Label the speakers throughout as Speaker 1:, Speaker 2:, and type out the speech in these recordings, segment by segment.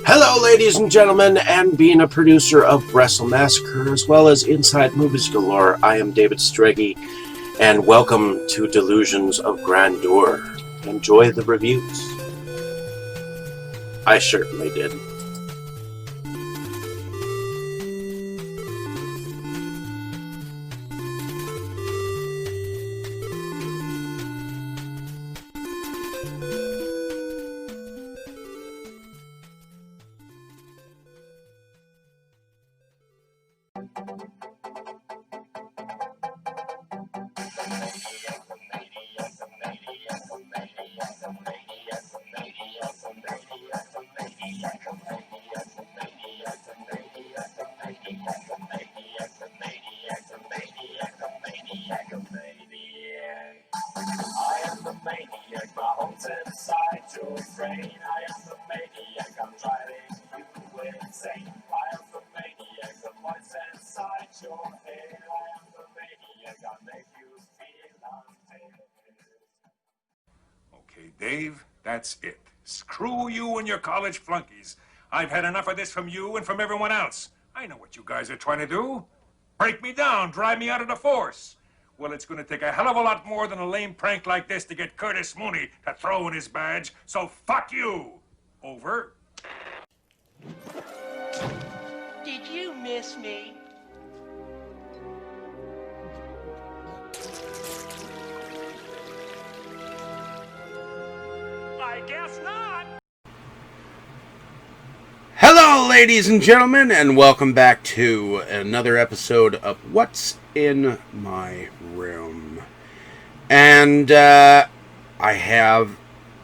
Speaker 1: Hello, ladies and gentlemen, and being a producer of Wrestle Massacre as well as Inside Movies Galore, I am David Strege, and welcome to Delusions of Grandeur. Enjoy the reviews. I certainly did.
Speaker 2: Okay, Dave, that's it. Screw you and your college flunkies. I've had enough of this from you and from everyone else. I know what you guys are trying to do. Break me down, drive me out of the force. Well, it's going to take a hell of a lot more than a lame prank like this to get Curtis Mooney to throw in his badge, so fuck you. Over.
Speaker 3: Did you miss me? I guess not.
Speaker 1: Hello, ladies and gentlemen, and welcome back to another episode of What's in My Room. And I have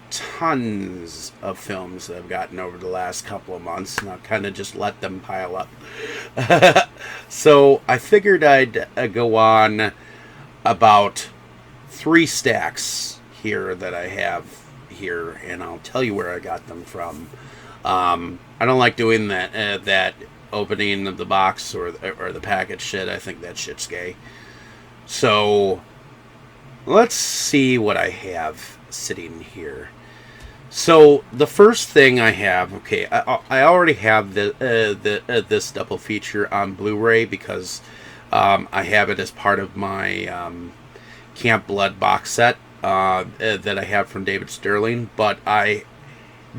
Speaker 1: tons of films that I've gotten over the last couple of months, and I've kind of just let them pile up. So I figured I'd go on about 3 stacks here that I have here, and I'll tell you where I got them from. I don't like doing that opening of the box or the package shit. I think that shit's gay. So let's see what I have sitting here. So the first thing I have, okay, I already have this double feature on Blu-ray because I have it as part of my Camp Blood box set that I have from David Sterling, but I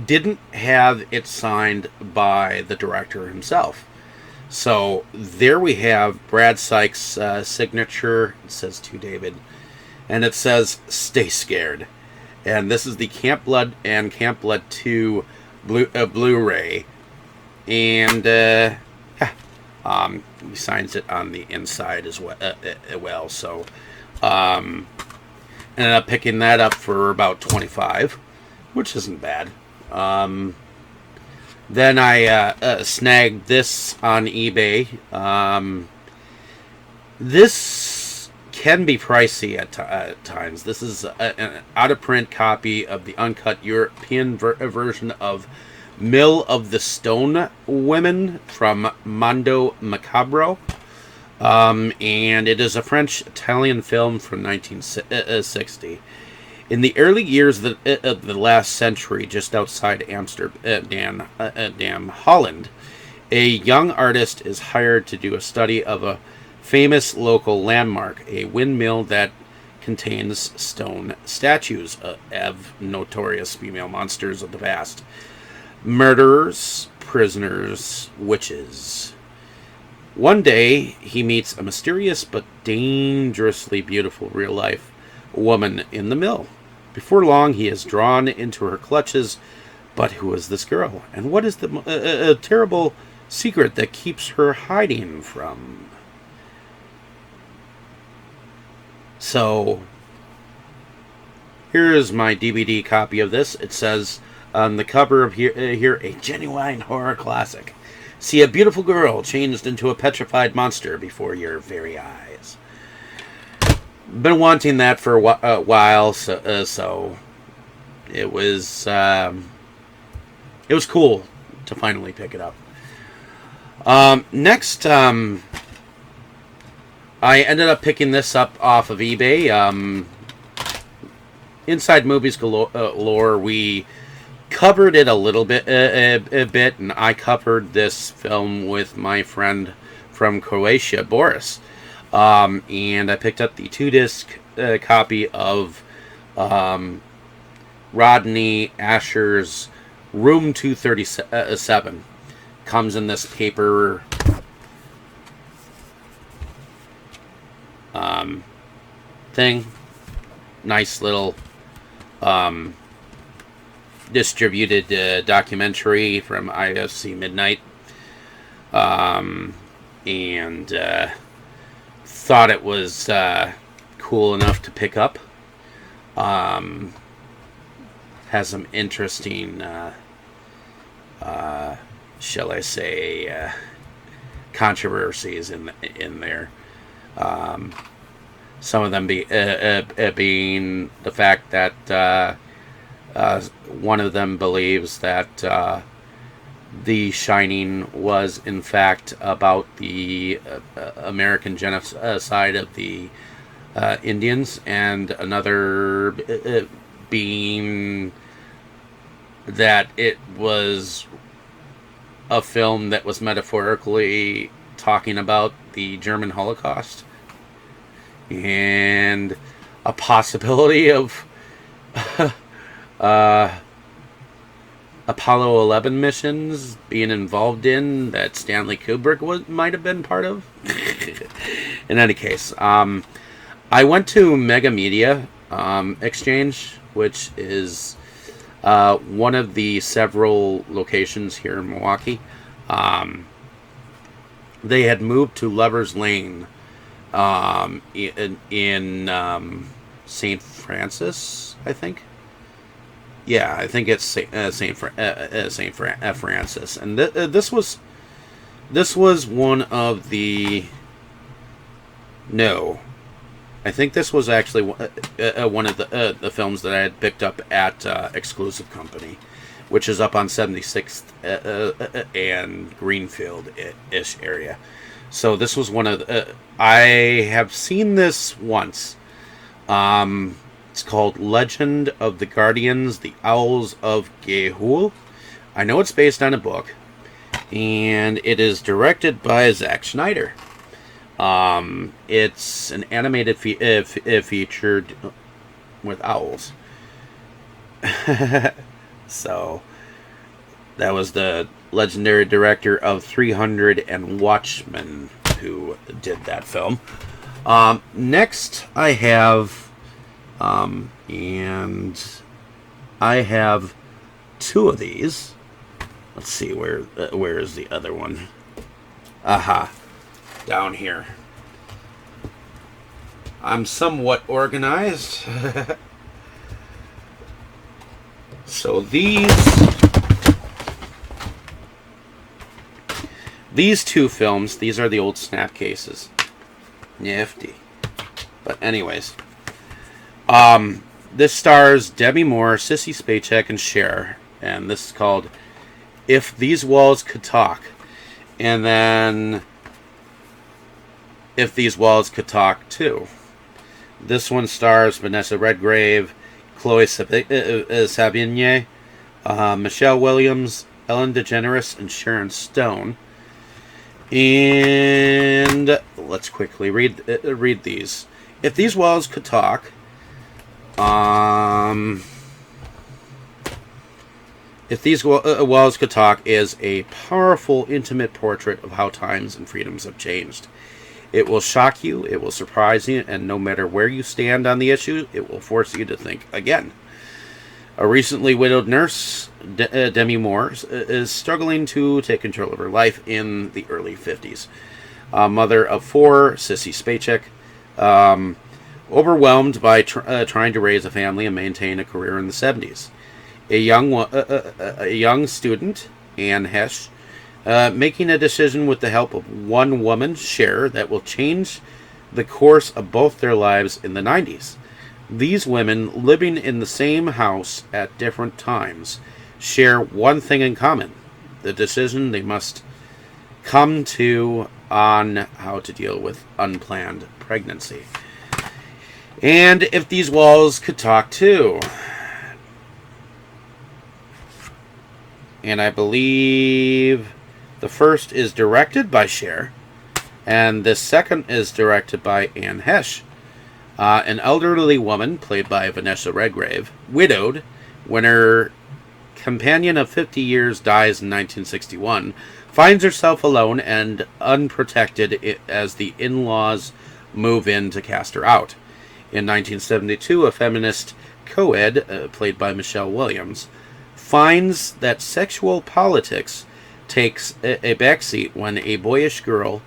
Speaker 1: didn't have it signed by the director himself. So there we have Brad Sykes' signature. It says to David, and it says "Stay Scared." And this is the Camp Blood and Camp Blood 2 Blu-ray, and he signs it on the inside as well. So ended up picking that up for about $25, which isn't bad. Then I snagged this on eBay. This can be pricey at times. This is an out-of-print copy of the uncut European version of Mill of the Stone Women from Mondo Macabro. And it is a French-Italian film from 1960. In the early years of the last century, just outside Amsterdam, Holland, a young artist is hired to do a study of a famous local landmark, a windmill that contains stone statues of notorious female monsters of the past. Murderers, prisoners, witches. One day, he meets a mysterious but dangerously beautiful real-life woman in the mill. Before long, he is drawn into her clutches. But who is this girl? And what is the terrible secret that keeps her hiding from? So, here is my DVD copy of this. It says on the cover of here, a genuine horror classic. See a beautiful girl changed into a petrified monster before your very eyes. Been wanting that for a while, so it was cool to finally pick it up. Next, I ended up picking this up off of eBay. Inside Movies Galore, we covered it a little bit, a bit, and I covered this film with my friend from Croatia, Boris. And I picked up the 2-disc copy of Rodney Asher's Room 237. Comes in this paper thing. Nice little distributed documentary from IFC Midnight. And thought it was cool enough to pick up. Has some interesting, shall I say, controversies in there. Some of them being the fact that one of them believes that The Shining was in fact about the American genocide of the Indians, and another being that it was a film that was metaphorically talking about the German Holocaust and a possibility of Apollo 11 missions being involved in that Stanley Kubrick might have been part of. In any case, I went to Mega Media Exchange, which is one of the several locations here in Milwaukee. They had moved to Lover's Lane in St. Francis, I think. Yeah, I think it's St. Francis, and this was one of the. No, I think this was actually one of the films that I had picked up at Exclusive Company, which is up on 76th and Greenfield-ish area. So this was one of the, I have seen this once. It's called Legend of the Guardians, the Owls of Ga'Hoole. I know it's based on a book, and it is directed by Zack Snyder. It's an animated feature with owls. So that was the legendary director of 300 and Watchmen who did that film. Next, I have, and I have two of these. Let's see, where is the other one? Aha, down here. I'm somewhat organized. So these two films, these are the old snap cases. Nifty. But anyways, this stars Demi Moore, Sissy Spacek, and Cher, and this is called If These Walls Could Talk. And then If These Walls Could Talk Too. This one stars Vanessa Redgrave, Chloe Sevigny, Michelle Williams, Ellen DeGeneres, and Sharon Stone. And let's quickly read these. If These Walls Could Talk, If These Walls Could Talk is a powerful, intimate portrait of how times and freedoms have changed. It will shock you, it will surprise you, and no matter where you stand on the issue, it will force you to think again. A recently widowed nurse, Demi Moore, is struggling to take control of her life in the early 50s. Mother of four, Sissy Spacek, overwhelmed by trying to raise a family and maintain a career in the 70s. A young student, Anne Hesh, making a decision with the help of one woman, Cher, that will change the course of both their lives in the 90s. These women, living in the same house at different times, share one thing in common: the decision they must come to on how to deal with unplanned pregnancy. And If These Walls Could Talk Too. and I believe the first is directed by Cher, and the second is directed by Anne Hesh. An elderly woman, played by Vanessa Redgrave, widowed when her companion of 50 years dies in 1961, finds herself alone and unprotected as the in-laws move in to cast her out. In 1972, a feminist co-ed, played by Michelle Williams, finds that sexual politics takes a backseat when a boyish girl,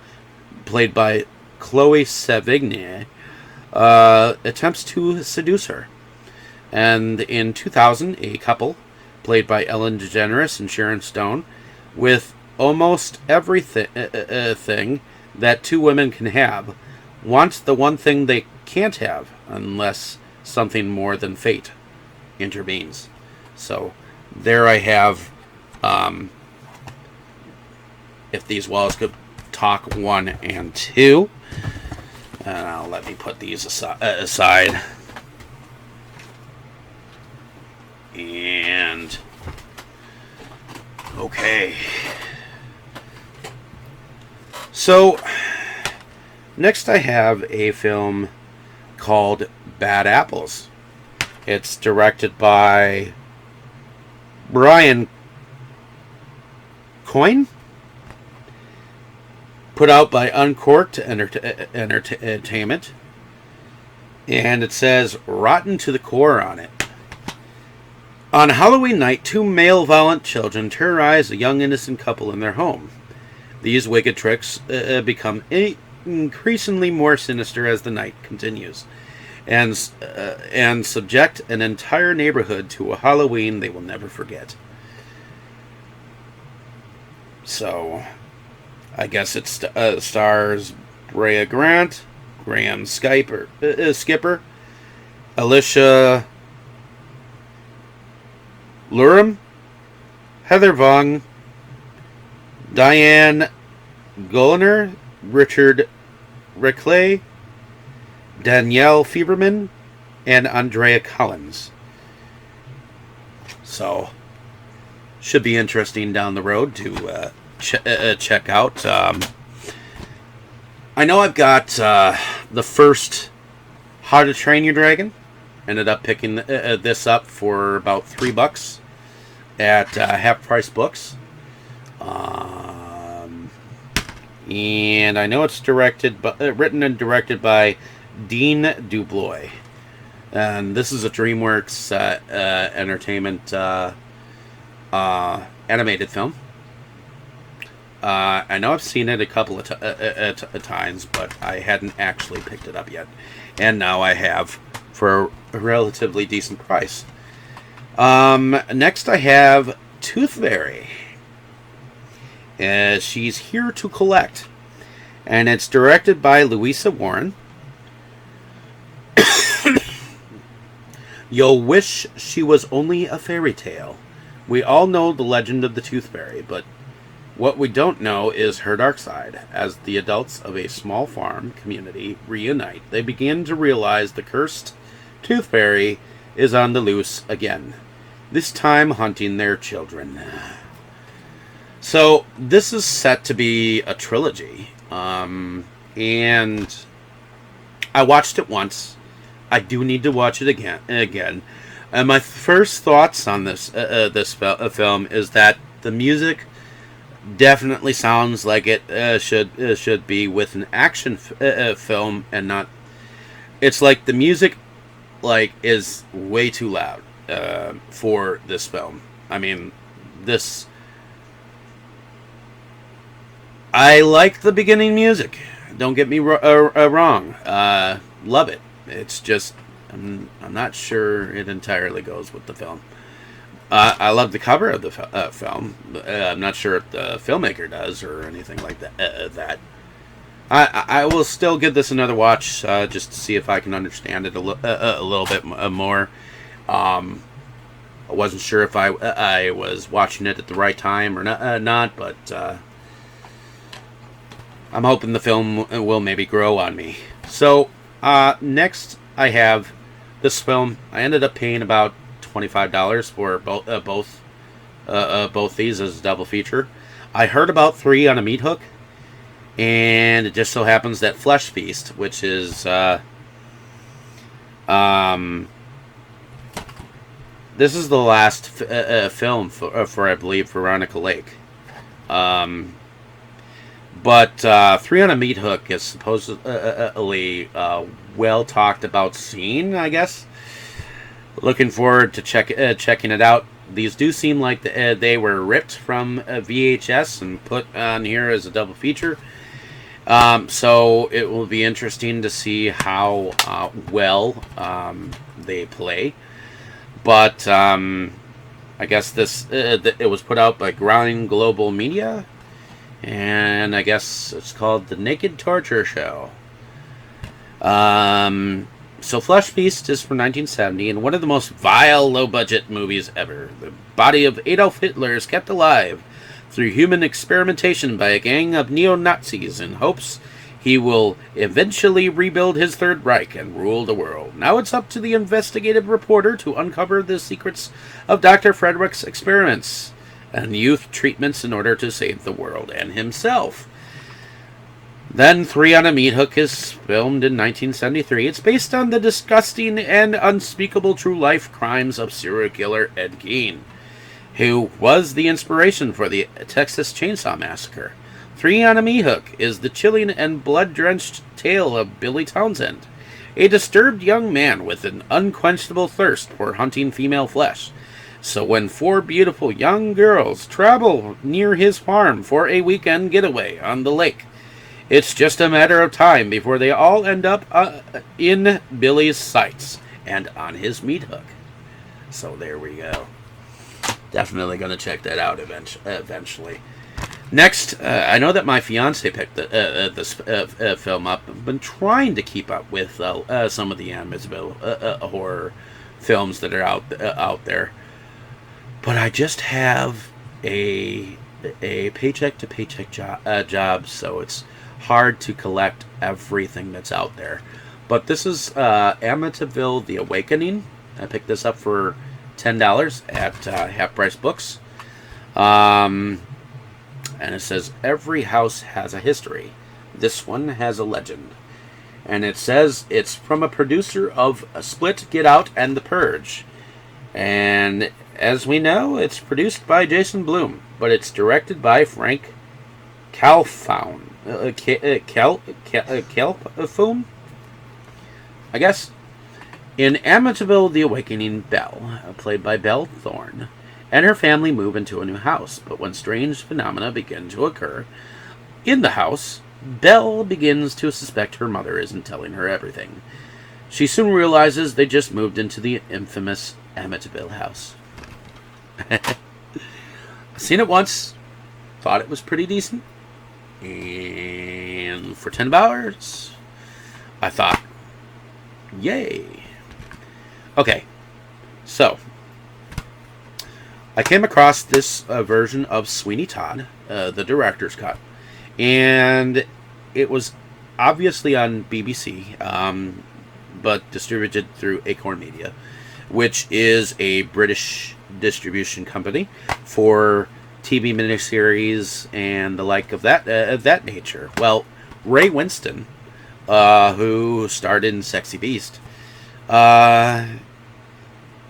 Speaker 1: played by Chloe Sevigny, attempts to seduce her. And in 2000, a couple, played by Ellen DeGeneres and Sharon Stone, with almost everything thing that two women can have, wants the one thing they can't have unless something more than fate intervenes. So there I have If These Walls Could Talk 1 and 2. Now let me put these aside. And okay. So next I have a film called Bad Apples. It's directed by Brian Coyne, put out by Uncorked Entertainment, and it says rotten to the core on it. On Halloween night, two malevolent children terrorize a young innocent couple in their home. These wicked tricks become increasingly more sinister as the night continues, and subject an entire neighborhood to a Halloween they will never forget. So, I guess it stars Brea Grant, Graham Skipper, Alicia Lurim, Heather Vaughn, Diane Golliner, Richard Reclay, Danielle Fieberman, and Andrea Collins. So, should be interesting down the road to check out. I know I've got the first How to Train Your Dragon. Ended up picking this up for about $3 at Half Price Books. And I know it's written and directed by Dean Dubloy. And this is a DreamWorks Entertainment animated film. I know I've seen it a couple of times, but I hadn't actually picked it up yet. And now I have for a relatively decent price. Next I have Tooth Fairy. She's Here to Collect. And it's directed by Louisa Warren. You'll wish she was only a fairy tale. We all know the legend of the Tooth Fairy, but what we don't know is her dark side. As the adults of a small farm community reunite, they begin to realize the cursed Tooth Fairy is on the loose again, this time hunting their children. So this is set to be a trilogy, and I watched it once. I do need to watch it again. And my first thoughts on this film is that the music definitely sounds like it should be with an action film, and not. It's like the music is way too loud for this film. I mean, this. I like the beginning music. Don't get me wrong. Love it. It's just I'm not sure it entirely goes with the film. I love the cover of the film. I'm not sure if the filmmaker does or anything like that. I will still give this another watch just to see if I can understand it a little bit more. I wasn't sure if I was watching it at the right time or not, but I'm hoping the film will maybe grow on me. So next I have this film. I ended up paying about $25 for both both these as a double feature. I heard about 3 on a meat hook, and it just so happens that Flesh Feast, which is this is the last film for I believe Veronica Lake. But 3 on a Meat Hook is supposedly well talked about scene, I guess. Looking forward to checking it out. These do seem like they were ripped from VHS and put on here as a double feature. So it will be interesting to see how well they play. But I guess this it was put out by Grind Global Media, and I guess it's called The Naked Torture Show. So Flesh Feast is from 1970, and one of the most vile, low-budget movies ever. The body of Adolf Hitler is kept alive through human experimentation by a gang of neo-Nazis in hopes he will eventually rebuild his Third Reich and rule the world. Now it's up to the investigative reporter to uncover the secrets of Dr. Frederick's experiments and youth treatments in order to save the world and himself. Then 3 on a Meat Hook is filmed in 1973. It's based on the disgusting and unspeakable true-life crimes of serial killer Ed Gein, who was the inspiration for the Texas Chainsaw Massacre. 3 on a Meat Hook is the chilling and blood-drenched tale of Billy Townsend, a disturbed young man with an unquenchable thirst for hunting female flesh. So when 4 beautiful young girls travel near his farm for a weekend getaway on the lake, it's just a matter of time before they all end up in Billy's sights and on his meat hook. So there we go. Definitely going to check that out eventually. Next, I know that my fiance picked this film up. I've been trying to keep up with some of the Amityville horror films that are out there, but I just have a paycheck to paycheck job, so it's hard to collect everything that's out there. But this is Amityville: The Awakening. I picked this up for $10 at Half Price Books. And it says, every house has a history. This one has a legend. And it says it's from a producer of Split, Get Out, and The Purge. And as we know, it's produced by Jason Blum, but it's directed by Frank Calfoun. Calfoun? I guess. In Amityville: The Awakening, Belle, played by Belle Thorne, and her family move into a new house, but when strange phenomena begin to occur in the house, Belle begins to suspect her mother isn't telling her everything. She soon realizes they just moved into the infamous Amityville house. I've seen it once, thought it was pretty decent, and for $10, I thought, yay. Okay, so I came across this version of Sweeney Todd, the director's cut, and it was obviously on BBC, but distributed through Acorn Media, which is a British distribution company for TV miniseries and the like of that nature. Well, Ray Winston, who starred in Sexy Beast,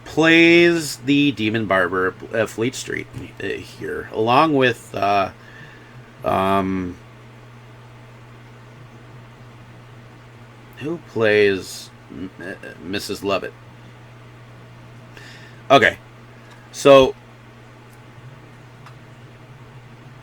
Speaker 1: plays the Demon Barber of Fleet Street here, along with who plays Mrs. Lovett. Okay, so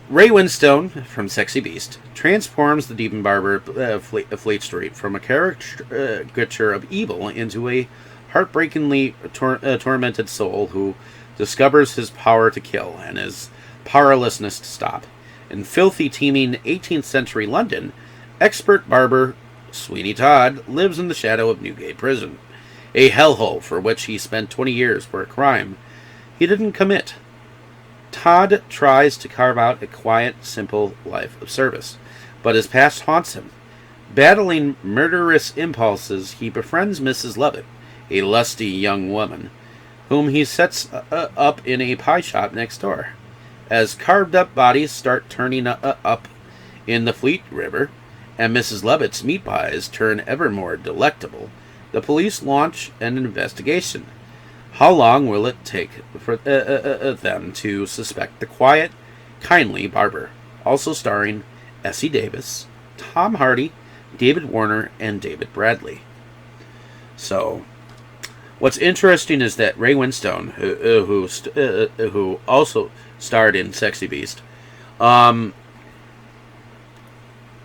Speaker 1: Ray Winstone from Sexy Beast transforms the Demon Barber of Fleet Street from a caricature of evil into a heartbreakingly tormented soul who discovers his power to kill and his powerlessness to stop. In filthy, teeming 18th century London, expert barber Sweeney Todd lives in the shadow of Newgate Prison, a hellhole for which he spent 20 years for a crime he didn't commit. Todd tries to carve out a quiet, simple life of service, but his past haunts him. Battling murderous impulses, he befriends Mrs. Lovett, a lusty young woman whom he sets up in a pie shop next door. As carved up bodies start turning up in the Fleet River, and Mrs. Levitt's meat pies turn ever more delectable, the police launch an investigation. How long will it take for them to suspect the quiet, kindly barber? Also starring Essie Davis, Tom Hardy, David Warner, and David Bradley. So, what's interesting is that Ray Winstone, who also starred in Sexy Beast,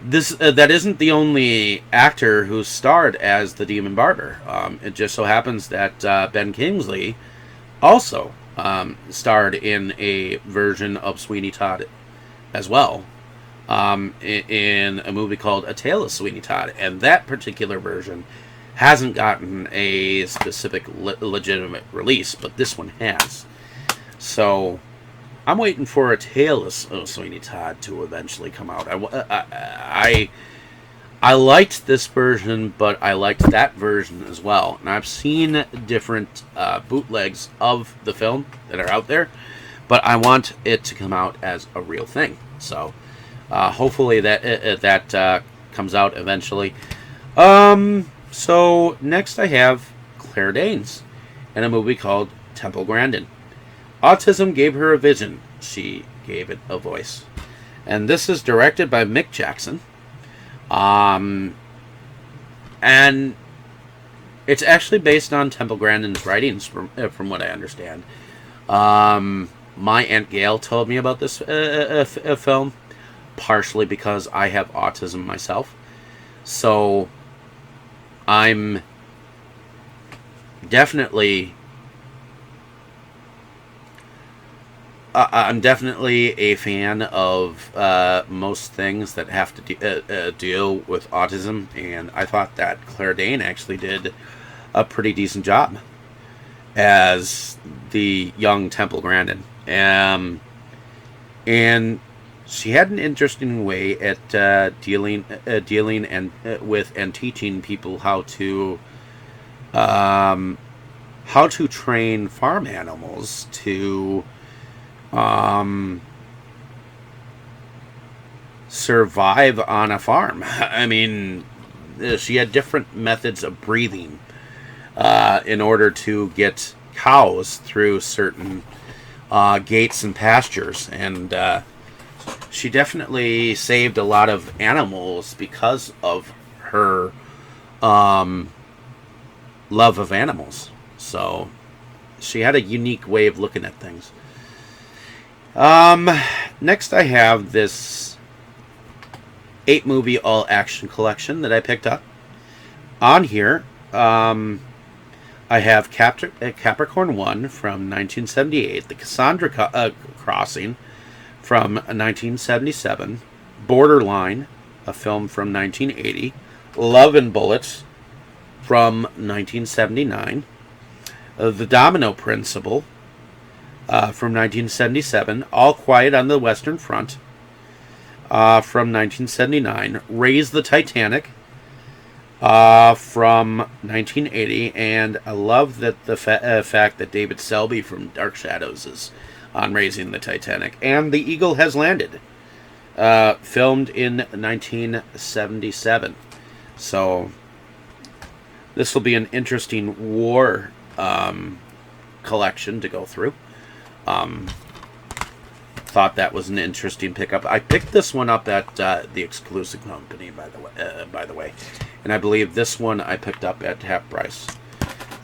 Speaker 1: that isn't the only actor who starred as the Demon Barber. It just so happens that Ben Kingsley also starred in a version of Sweeney Todd as well, in a movie called A Tale of Sweeney Todd, and that particular version hasn't gotten a specific legitimate release, but this one has. So I'm waiting for A Tale of Sweeney Todd to eventually come out. I liked this version, but I liked that version as well. And I've seen different bootlegs of the film that are out there, but I want it to come out as a real thing. So hopefully that comes out eventually. So next I have Claire Danes in a movie called Temple Grandin. Autism gave her a vision. She gave it a voice. And this is directed by Mick Jackson. And it's actually based on Temple Grandin's writings, from what I understand. My Aunt Gail told me about this film, partially because I have autism myself. So I'm definitely a fan of most things that have to deal with autism, and I thought that Claire Danes actually did a pretty decent job as the young Temple Grandin. And she had an interesting way at dealing with and teaching people how to train farm animals to survive on a farm. I mean, she had different methods of breathing in order to get cows through certain gates and pastures, and she definitely saved a lot of animals because of her love of animals. So she had a unique way of looking at things. Next I have this 8-movie all-action collection that I picked up. On here, I have Capricorn 1 from 1978, The Cassandra Crossing from 1977, Borderline, a film from 1980, Love and Bullets from 1979, The Domino Principle from 1977, All Quiet on the Western Front from 1979, Raise the Titanic from 1980, and I love that the fact that David Selby from Dark Shadows is on Raising the Titanic, and The Eagle Has Landed, filmed in 1977. So this will be an interesting war collection to go through. Thought that was an interesting pickup. I picked this one up at the Exclusive Company, by the way, and I believe this one I picked up at half price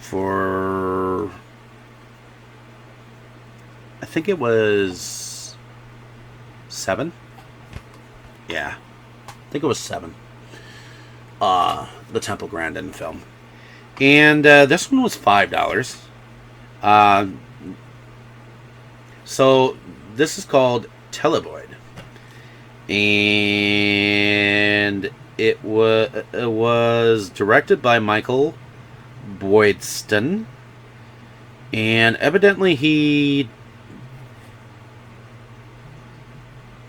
Speaker 1: for, I think it was $7. Yeah, I think it was $7. The Temple Grandin film, and this one was $5. So this is called Televoid, and it was directed by Michael Boydston, and evidently he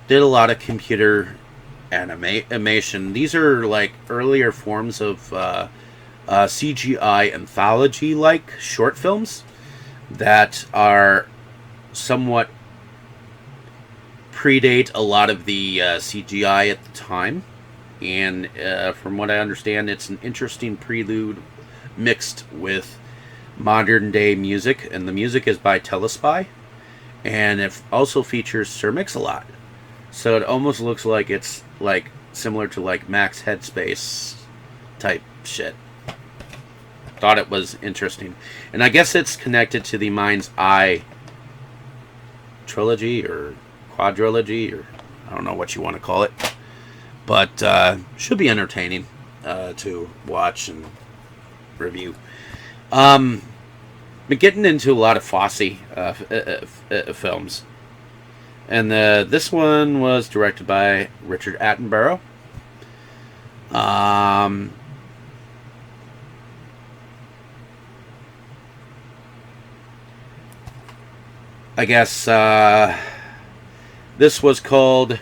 Speaker 1: did a lot of computer animation. These are like earlier forms of CGI anthology-like short films. that are somewhat predate a lot of the CGI at the time. And from what I understand, it's an interesting prelude mixed with modern day music. And the music is by Telespy. And it also features Sir Mix-a-Lot. So it almost looks like it's like similar to like Max Headspace type shit. Thought it was interesting. And I guess it's connected to the Mind's Eye trilogy or quadrilogy, or I don't know what you want to call it. But should be entertaining to watch and review. Been getting into a lot of Fosse films. And this one was directed by Richard Attenborough. I guess this was called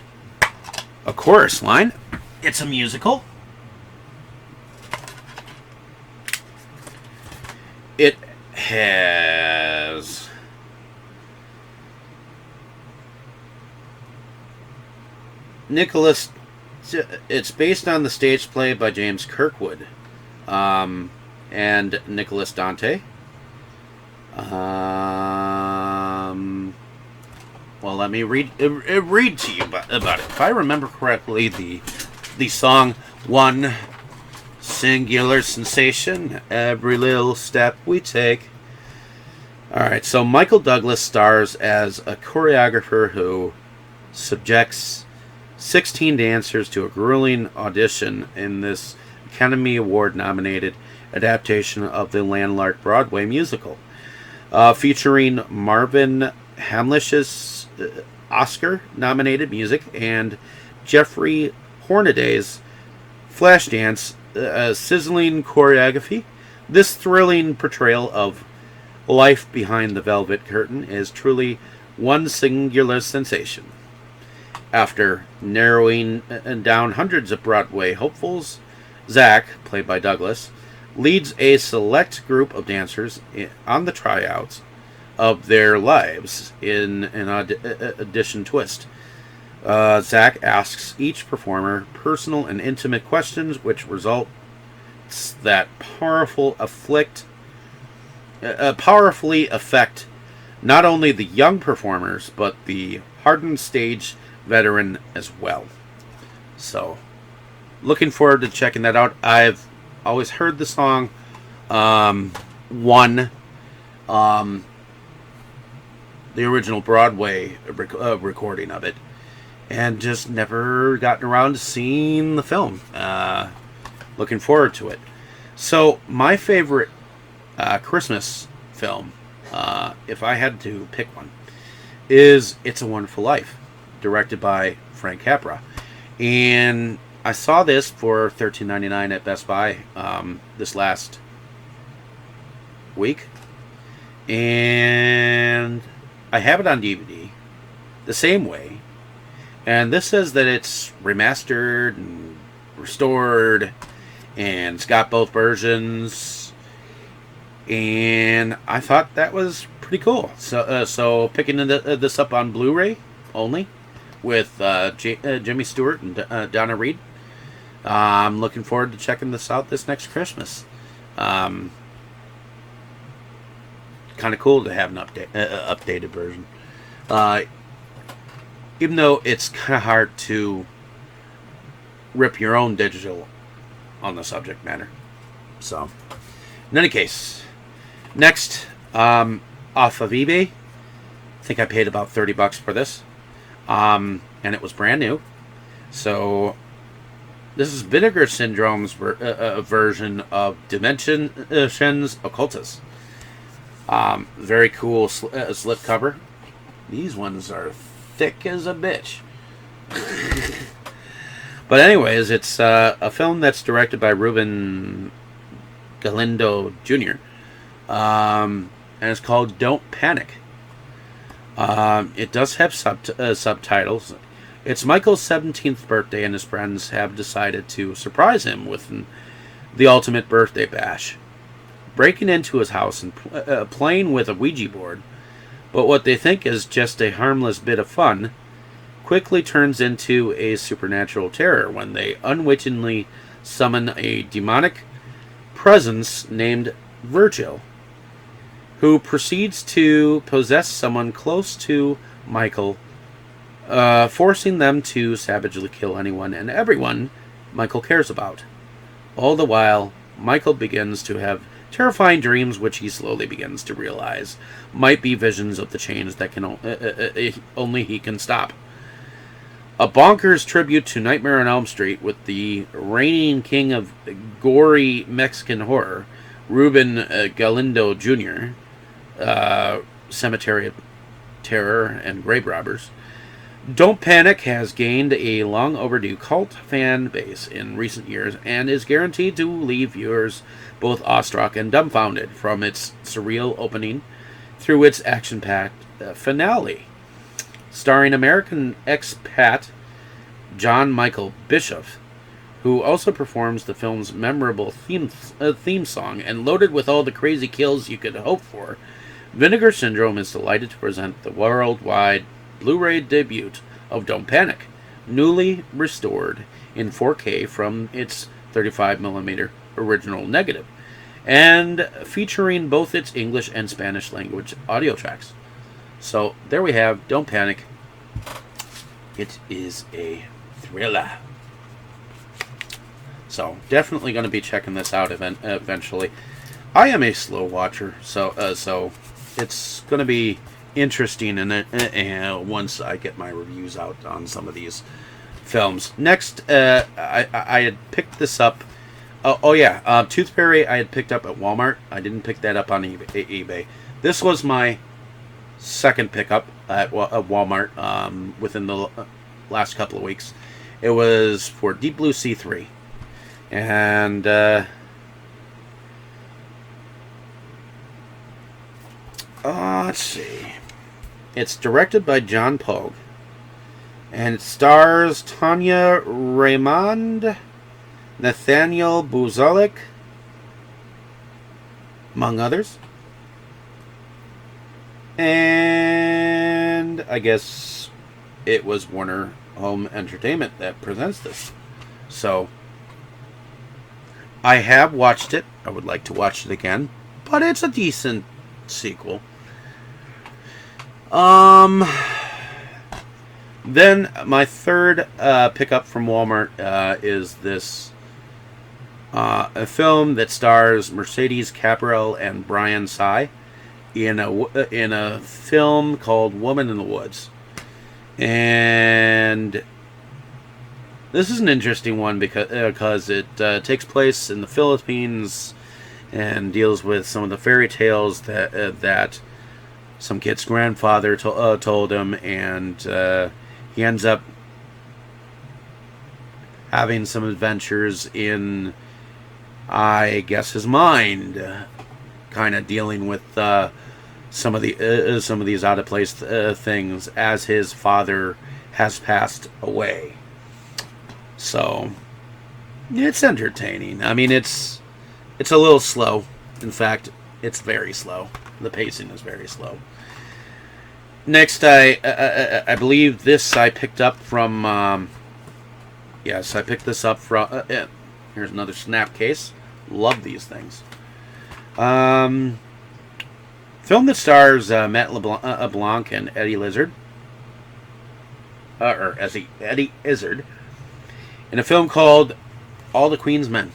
Speaker 1: A Chorus Line. It's a musical. It has Nicholas. It's based on the stage play by James Kirkwood and Nicholas Dante. Well, let me read to you about it. If I remember correctly, the song "One Singular Sensation," every little step we take. All right, so Michael Douglas stars as a choreographer who subjects 16 dancers to a grueling audition in this Academy Award-nominated adaptation of the Landmark Broadway musical, featuring Marvin Hamlish's Oscar-nominated music and Jeffrey Hornaday's Flashdance sizzling choreography. This thrilling portrayal of life behind the velvet curtain is truly one singular sensation. After narrowing down hundreds of Broadway hopefuls, Zach, played by Douglas, leads a select group of dancers on the tryouts of their lives in an audition twist. Zach asks each performer personal and intimate questions, which results that powerfully affect not only the young performers but the hardened stage veteran as well. So, looking forward to checking that out. I've always heard the song, the original Broadway recording of it, and just never gotten around to seeing the film. Looking forward to it. So, my favorite Christmas film, if I had to pick one, is It's a Wonderful Life, directed by Frank Capra. And I saw this for $13.99 at Best Buy this last week. And I have it on DVD the same way. And this says that it's remastered and restored, and it's got both versions. And I thought that was pretty cool. So picking this up on Blu-ray only with Jimmy Stewart and Donna Reed. I'm looking forward to checking this out this next Christmas. Kind of cool to have an updated version. Even though it's kind of hard to rip your own digital on the subject matter. So, in any case, next, off of eBay, I think I paid about $30 for this. And it was brand new. So, this is Vinegar Syndrome's version of Dimensions Occultus. Very cool slip cover. These ones are thick as a bitch. But anyways, it's a film that's directed by Ruben Galindo Jr. And it's called Don't Panic. It does have subtitles. It's Michael's 17th birthday, and his friends have decided to surprise him with the ultimate birthday bash. breaking into his house and playing with a Ouija board. But what they think is just a harmless bit of fun quickly turns into a supernatural terror when they unwittingly summon a demonic presence named Virgil, who proceeds to possess someone close to Michael, forcing them to savagely kill anyone and everyone Michael cares about. All the while, Michael begins to have terrifying dreams, which he slowly begins to realize might be visions of the change that can only he can stop. A bonkers tribute to Nightmare on Elm Street with the reigning king of gory Mexican horror, Ruben Galindo Jr., Cemetery of Terror and Grave Robbers. Don't Panic has gained a long overdue cult fan base in recent years and is guaranteed to leave viewers both awestruck and dumbfounded from its surreal opening through its action-packed finale. Starring American expat John Michael Bishop, who also performs the film's memorable theme song, and loaded with all the crazy kills you could hope for, Vinegar Syndrome is delighted to present the worldwide Blu-ray debut of Don't Panic, newly restored in 4K from its 35mm original negative, and featuring both its English and Spanish language audio tracks. So there we have Don't Panic. It is a thriller. So definitely going to be checking this out eventually. I am a slow watcher, so it's going to be interesting once I get my reviews out on some of these films. Next, I had picked this up. Tooth Fairy I had picked up at Walmart. I didn't pick that up on eBay. This was my second pickup at Walmart within the last couple of weeks. It was for Deep Blue Sea 3. And let's see. It's directed by John Pogue. And it stars Tanya Raymond, Nathaniel Buzalik, among others. And I guess it was Warner Home Entertainment that presents this. So I have watched it. I would like to watch it again, but it's a decent sequel. Then my third pickup from Walmart is this a film that stars Mercedes Cabrel and Brian Tsai in a film called Woman in the Woods. And this is an interesting one because it takes place in the Philippines and deals with some of the fairy tales that some kid's grandfather told him, and he ends up having some adventures in, I guess, his mind, kind of dealing with some of these out of place things as his father has passed away. So it's entertaining. I mean, it's a little slow. In fact, it's very slow. The pacing is very slow. Next, I believe this I picked up from. Yes, I picked this up from. Here's another Snapcase. Love these things. Film that stars Matt LeBlanc and Eddie Izzard. Eddie Izzard. In a film called All the Queen's Men.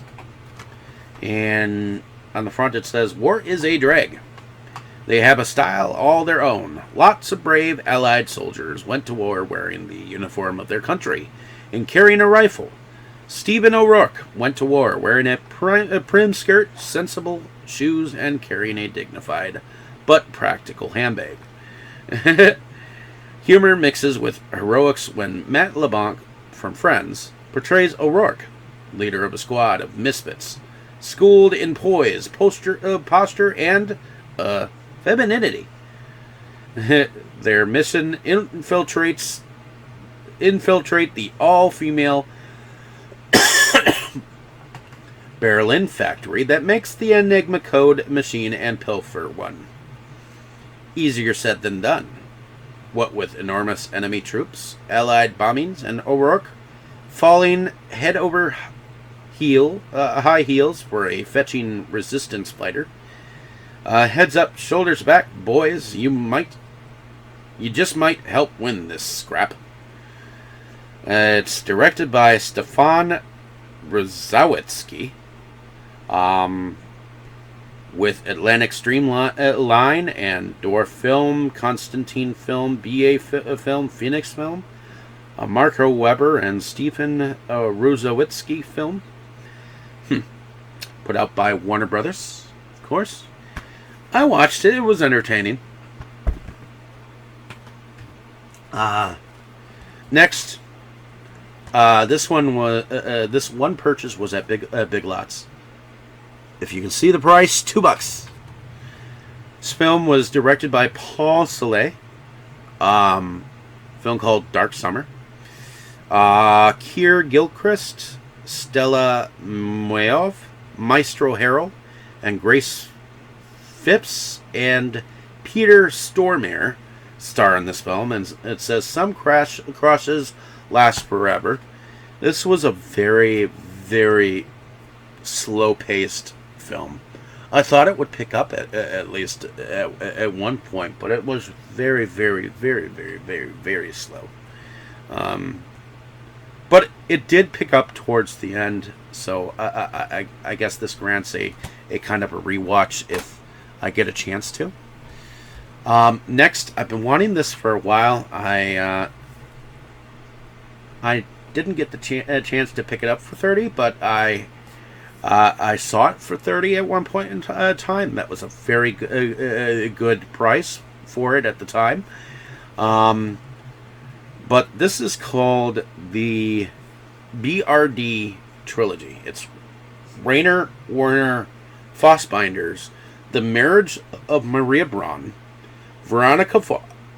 Speaker 1: And on the front it says, "War is a drag. They have a style all their own. Lots of brave Allied soldiers went to war wearing the uniform of their country and carrying a rifle. Stephen O'Rourke went to war wearing a prim skirt, sensible shoes, and carrying a dignified but practical handbag." Humor mixes with heroics when Matt LeBlanc from Friends portrays O'Rourke, leader of a squad of misfits, schooled in poise, posture, and femininity. Their mission infiltrate the all-female Berlin factory that makes the Enigma code machine and pilfer one. Easier said than done. What with enormous enemy troops, allied bombings, and O'Rourke falling head over high heels for a fetching resistance fighter. Heads up, shoulders back, boys. You just might help win this scrap. It's directed by Stefan Rozowitzki, with Atlantic Streamline and Door Film, Constantine Film, BA Film, Phoenix Film, Marco Weber and Stephen Rozowitzki Film. Put out by Warner Brothers, of course. I watched it. It was entertaining. Next, this one purchase was at Big Lots. If you can see the price, $2. This film was directed by Paul Soleil. Film called Dark Summer. Keir Gilchrist, Stella Moyov, Maestro Harrell, and Grace Phipps and Peter Stormare star in this film, and it says some crushes last forever. This was a very, very slow-paced film. I thought it would pick up at least at one point, but it was very, very, very, very, very, very slow. But it did pick up towards the end, so I guess this grants a kind of a rewatch if I get a chance to. Next, I've been wanting this for a while. I didn't get the chance to pick it up for $30, but I saw it for $30 at one point in time. That was a very good price for it at the time. But this is called the BRD Trilogy. It's Rainer Werner Fassbinder's The Marriage of Maria Braun, Veronica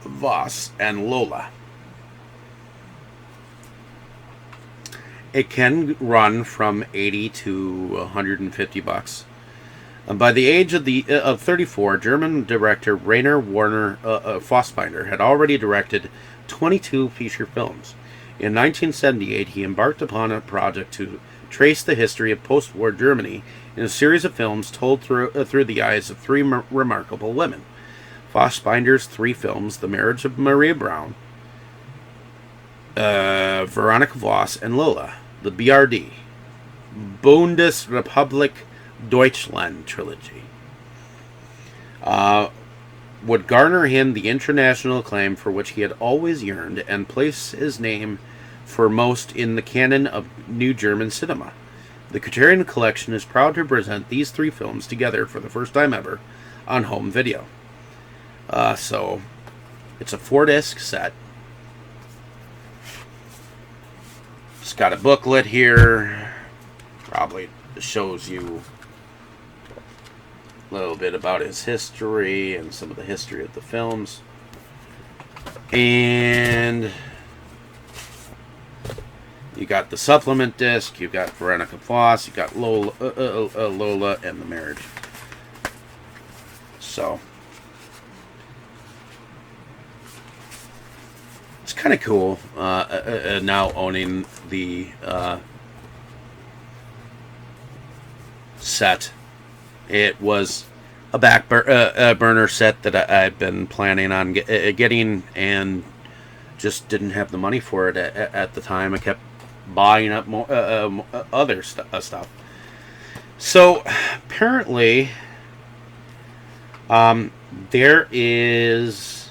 Speaker 1: Voss, and Lola. It can run from $80 to $150. By the age of 34, German director Rainer Werner Fassbinder had already directed 22 feature films. In 1978, he embarked upon a project to trace the history of post-war Germany in a series of films told through the eyes of three remarkable women. Fassbinder's three films, The Marriage of Maria Braun, Veronica Voss, and Lola, the BRD, Bundesrepublik Deutschland trilogy, would garner him the international acclaim for which he had always yearned and place his name foremost in the canon of New German cinema. The Criterion Collection is proud to present these three films together for the first time ever on home video. So, it's a 4-disc set. It's got a booklet here. Probably shows you a little bit about his history and some of the history of the films. And you got the supplement disc, you got Veronica Voss, you got Lola and The Marriage. So it's kind of cool now owning the set. It was a back burner set that I've been planning on getting and just didn't have the money for it at the time. I kept buying up more other stuff. So apparently there is,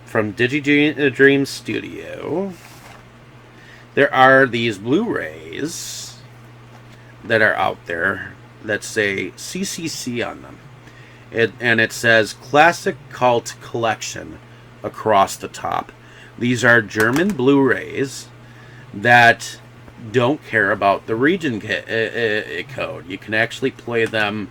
Speaker 1: from DigiDream Studio, there are these Blu-rays that are out there that say CCC on them. And it says Classic Cult Collection across the top. These are German Blu-rays that don't care about the region code. You can actually play them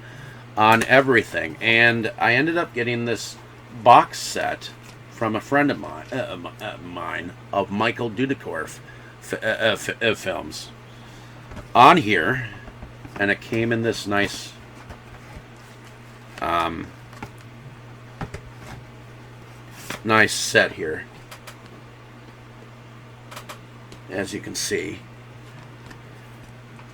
Speaker 1: on everything. And I ended up getting this box set from a friend of mine of Michael Dudikoff films. On here, And it came in this nice nice set here, as you can see.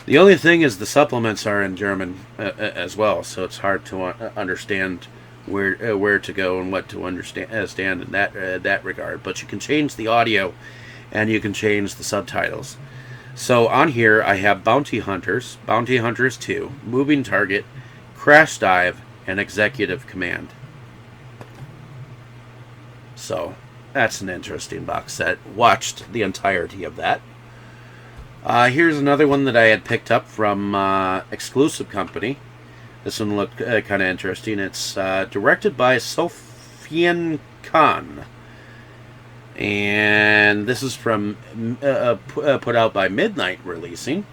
Speaker 1: The only thing is the supplements are in German as well, so it's hard to understand where to go and what to understand in that regard. But you can change the audio, and you can change the subtitles. So on here I have Bounty Hunters, Bounty Hunters 2, Moving Target, Crash Dive, and Executive Command. So that's an interesting box set. Watched the entirety of that. Here's another one that I had picked up from Exclusive Company. This one looked kind of interesting. It's directed by Sofian Khan. And this is from put out by Midnight Releasing.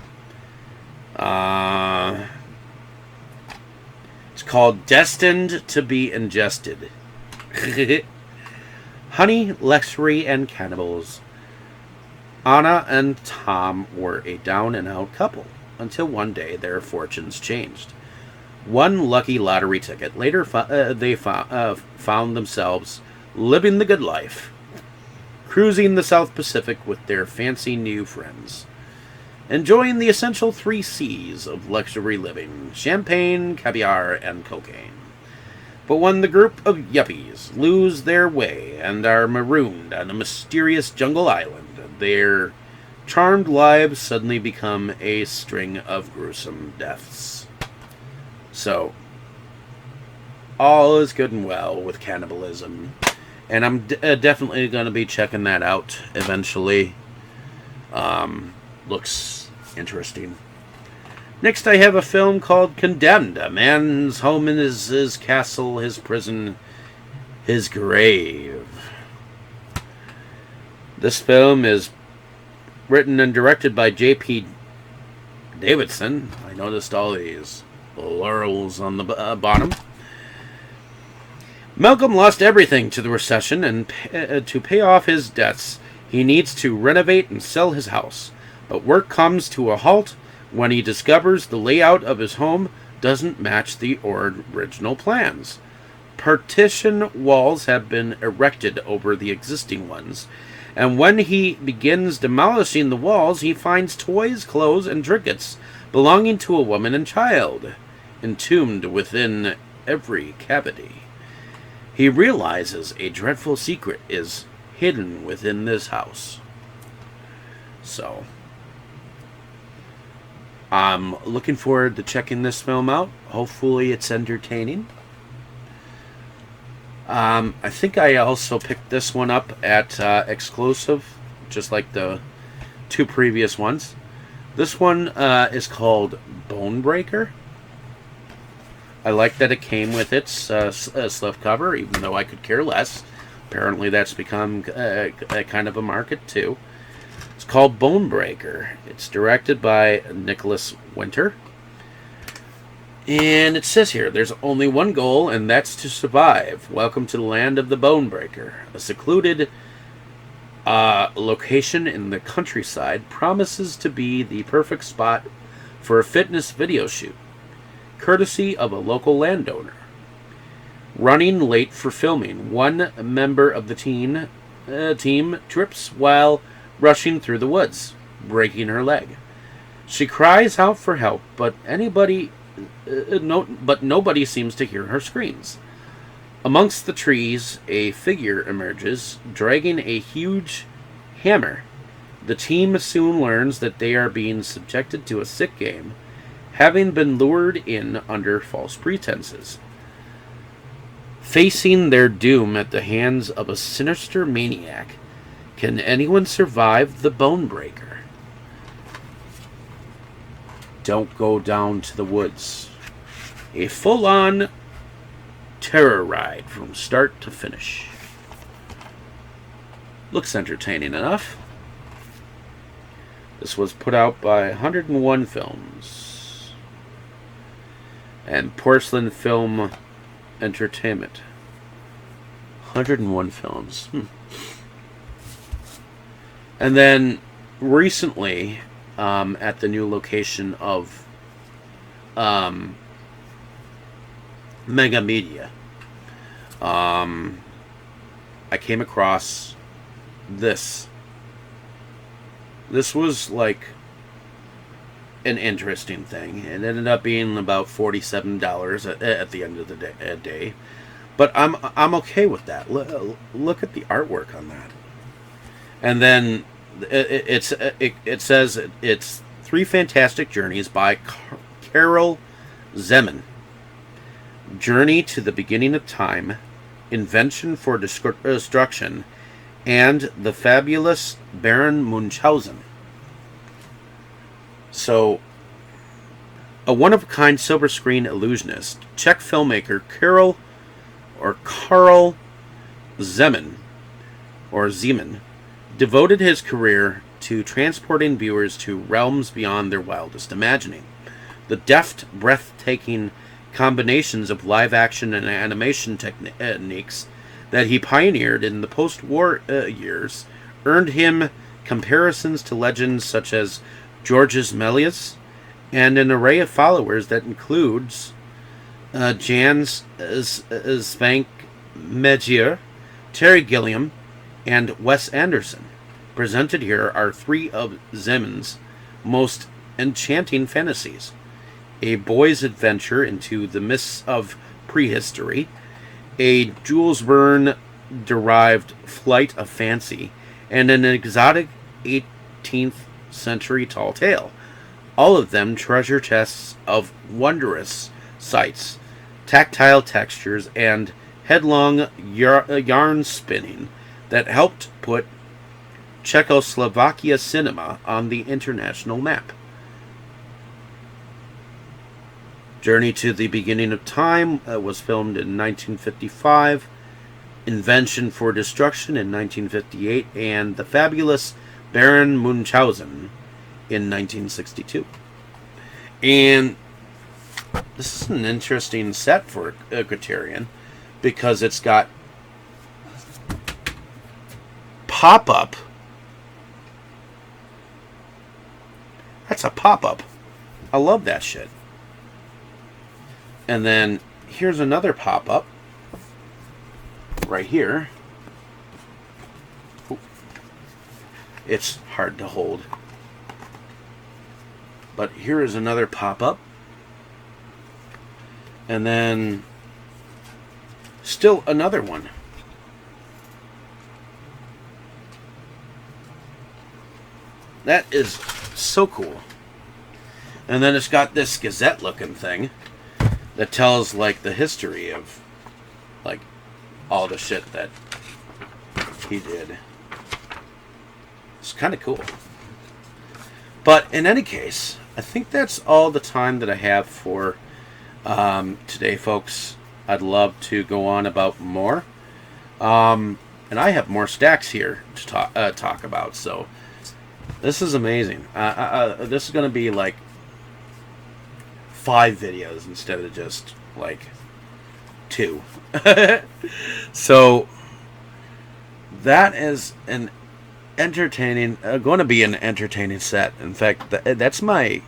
Speaker 1: It's called Destined to be Ingested. Honey, Luxury, and Cannibals. Anna and Tom were a down-and-out couple until one day their fortunes changed. One lucky lottery ticket. Later, they found themselves living the good life, cruising the South Pacific with their fancy new friends, enjoying the essential 3 C's of luxury living: champagne, caviar, and cocaine. But when the group of yuppies lose their way and are marooned on a mysterious jungle island, their charmed lives suddenly become a string of gruesome deaths. So, all is good and well with cannibalism. And I'm definitely going to be checking that out eventually. Looks interesting. Next, I have a film called Condemned. A man's home is his castle, his prison, his grave. This film is written and directed by J.P. Davidson. I noticed all these laurels on the bottom. Malcolm lost everything to the recession, and to pay off his debts, he needs to renovate and sell his house. But work comes to a halt when he discovers the layout of his home doesn't match the original plans. Partition walls have been erected over the existing ones, and when he begins demolishing the walls, he finds toys, clothes, and trinkets belonging to a woman and child, entombed within every cavity. He realizes a dreadful secret is hidden within this house. So, I'm looking forward to checking this film out. Hopefully it's entertaining. I think I also picked this one up at Exclusive, just like the 2 previous ones. This one is called Bonebreaker. I like that it came with its slipcover, even though I could care less. Apparently that's become a kind of a market too. It's called Bonebreaker. It's directed by Nicholas Winter. And it says here, there's only one goal, and that's to survive. Welcome to the land of the Bonebreaker. A secluded location in the countryside promises to be the perfect spot for a fitness video shoot, courtesy of a local landowner. Running late for filming, one member of the team trips while rushing through the woods, breaking her leg. She cries out for help, but nobody seems to hear her screams. Amongst the trees, a figure emerges, dragging a huge hammer. The team soon learns that they are being subjected to a sick game, having been lured in under false pretenses. Facing their doom at the hands of a sinister maniac, can anyone survive the Bonebreaker? Don't go down to the woods. A full-on terror ride from start to finish. Looks entertaining enough. This was put out by 101 Films and Porcelain Film Entertainment. 101 Films. And then recently, at the new location of Mega Media, I came across this. This was like an interesting thing. It ended up being about $47 at the end of the day. But I'm okay with that. Look at the artwork on that. And then it says it's Three Fantastic Journeys by Carol Zeman. Journey to the Beginning of Time, Invention for Destruction, and The Fabulous Baron Munchausen. So, a one-of-a-kind silver screen illusionist, Czech filmmaker Carl Zeman, devoted his career to transporting viewers to realms beyond their wildest imagining. The deft, breathtaking combinations of live-action and animation techniques that he pioneered in the post-war years earned him comparisons to legends such as Georges Méliès and an array of followers that includes Jan Svankmajer, Terry Gilliam, and Wes Anderson. Presented here are three of Zeman's most enchanting fantasies: a boy's adventure into the mists of prehistory, a Jules Verne-derived flight of fancy, and an exotic 18th century tall tale. All of them treasure chests of wondrous sights, tactile textures, and headlong yarn spinning that helped put Czechoslovakia cinema on the international map. Journey to the Beginning of Time was filmed in 1955, Invention for Destruction in 1958, and The Fabulous Baron Munchausen in 1962. And this is an interesting set for a Criterion because it's got pop-up. That's a pop-up. I love that shit. And then here's another pop-up right here. Ooh. It's hard to hold. But here is another pop-up. And then still another one. That is so cool. And then it's got this Gazette looking thing that tells like the history of like all the shit that he did. It's kind of cool. But in any case, I think that's all the time that I have for today, folks. I'd love to go on about more. And I have more stacks here to talk about. So this is amazing. This is going to be like 5 videos instead of just like 2. So that is an entertaining, going to be an entertaining set. In fact, that's my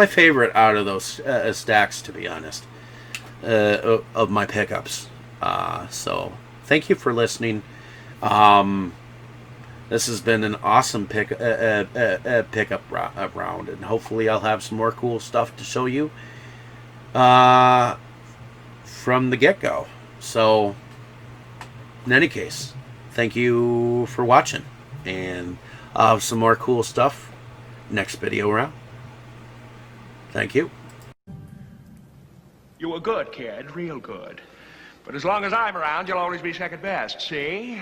Speaker 1: favorite out of those stacks, to be honest, of my pickups. So thank you for listening. This has been an awesome pickup round, and hopefully I'll have some more cool stuff to show you from the get-go. So, in any case, thank you for watching, and I'll have some more cool stuff next video round. Thank you.
Speaker 4: You were good, kid, real good. But as long as I'm around, you'll always be second best, see?